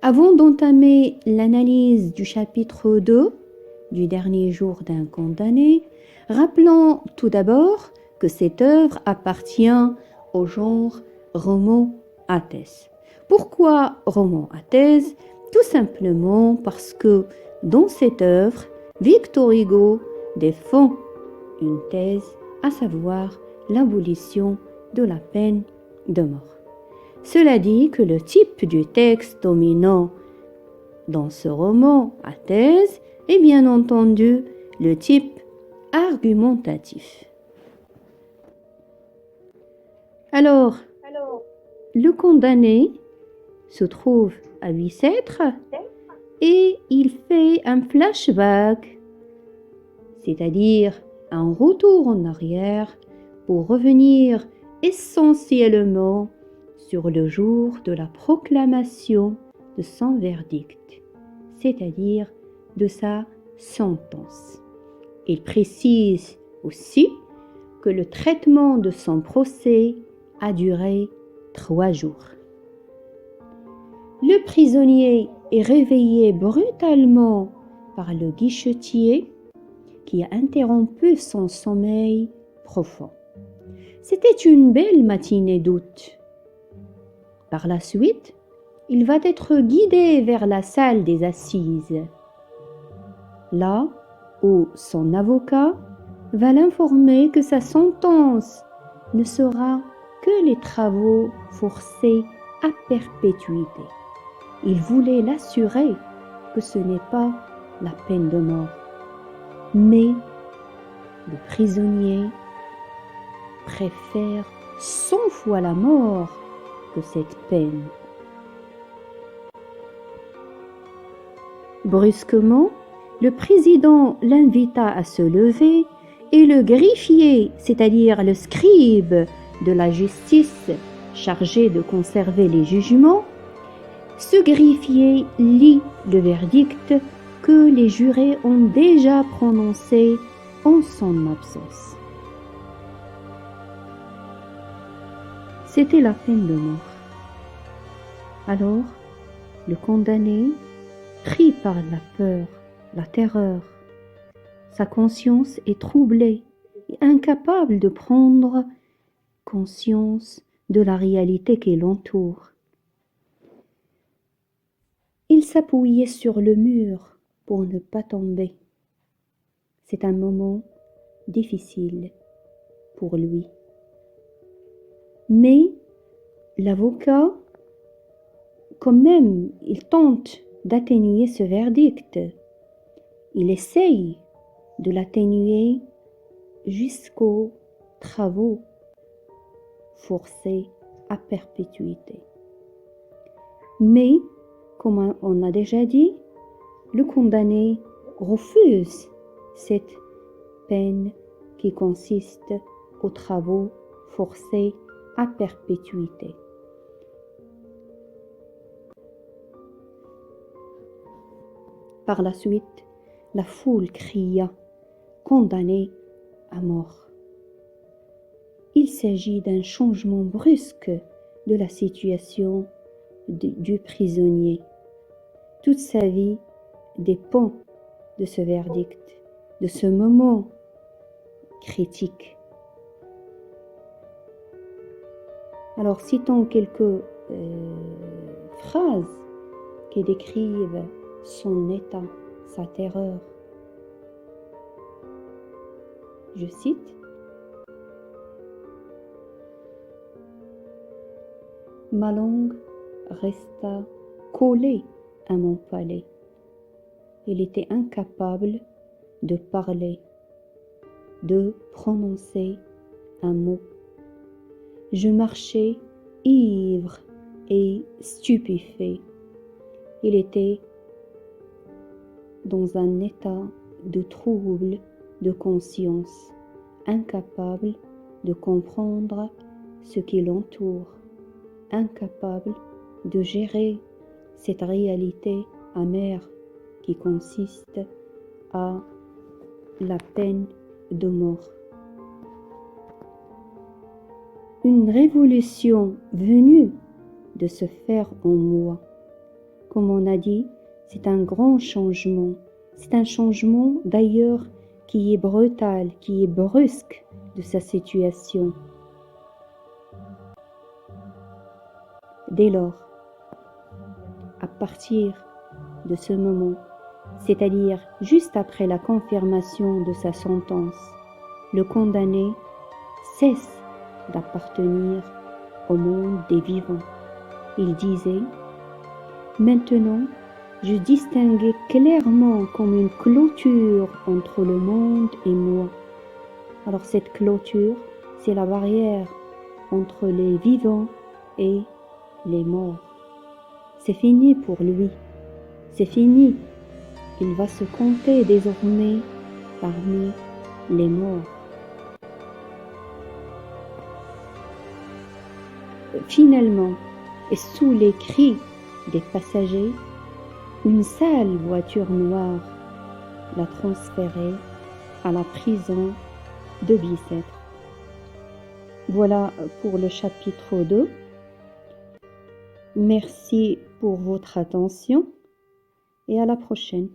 Avant d'entamer l'analyse du chapitre 2 du dernier jour d'un condamné, rappelons tout d'abord que cette œuvre appartient au genre roman à thèse. Pourquoi roman à thèse? Tout simplement parce que dans cette œuvre, Victor Hugo défend une thèse, à savoir l'abolition de la peine de mort. Cela dit que le type du texte dominant dans ce roman à thèse est bien entendu le type argumentatif. Alors, le condamné se trouve à Bicêtre et il fait un flashback, c'est-à-dire un retour en arrière pour revenir essentiellement sur le jour de la proclamation de son verdict, c'est-à-dire de sa sentence. Il précise aussi que le traitement de son procès a duré 3 jours. Le prisonnier est réveillé brutalement par le guichetier qui a interrompu son sommeil profond. C'était une belle matinée d'août. Par la suite, il va être guidé vers la salle des assises, là où son avocat va l'informer que sa sentence ne sera que les travaux forcés à perpétuité. Il voulait l'assurer que ce n'est pas la peine de mort, mais le prisonnier préfère 100 fois la mort que cette peine. Brusquement, le président l'invita à se lever et le greffier, c'est-à-dire le scribe de la justice chargé de conserver les jugements, ce greffier lit le verdict que les jurés ont déjà prononcé en son absence. C'était la peine de mort. Alors, le condamné, pris par la peur, la terreur, sa conscience est troublée et incapable de prendre conscience de la réalité qui l'entoure. Il s'appuyait sur le mur pour ne pas tomber. C'est un moment difficile pour lui. Mais l'avocat, quand même, il tente d'atténuer ce verdict. Il essaye de l'atténuer jusqu'aux travaux forcés à perpétuité. Mais, comme on a déjà dit, le condamné refuse cette peine qui consiste aux travaux forcés à perpétuité. Par la suite, la foule cria « Condamné à mort ». Il s'agit d'un changement brusque de la situation du prisonnier. Toute sa vie dépend de ce verdict, de ce moment critique. Alors, citons quelques phrases qui décrivent son état, sa terreur. Je cite: « Ma langue resta collée à mon palais. Il était incapable de parler, de prononcer un mot. Je marchais ivre et stupéfait. Il était dans un état de trouble de conscience, incapable de comprendre ce qui l'entoure, incapable de gérer cette réalité amère qui consiste à la peine de mort. Une révolution venue de se faire en moi, comme on a dit, c'est un grand changement. C'est un changement d'ailleurs qui est brutal, qui est brusque de sa situation. Dès lors, à partir de ce moment, c'est-à-dire juste après la confirmation de sa sentence, le condamné cesse d'appartenir au monde des vivants. Il disait: maintenant, je distinguais clairement comme une clôture entre le monde et moi. Alors cette clôture, c'est la barrière entre les vivants et les morts. C'est fini pour lui. C'est fini. Il va se compter désormais parmi les morts. Finalement, et sous les cris des passagers, une sale voiture noire l'a transféré à la prison de Bicêtre. Voilà pour le chapitre 2. Merci pour votre attention et à la prochaine.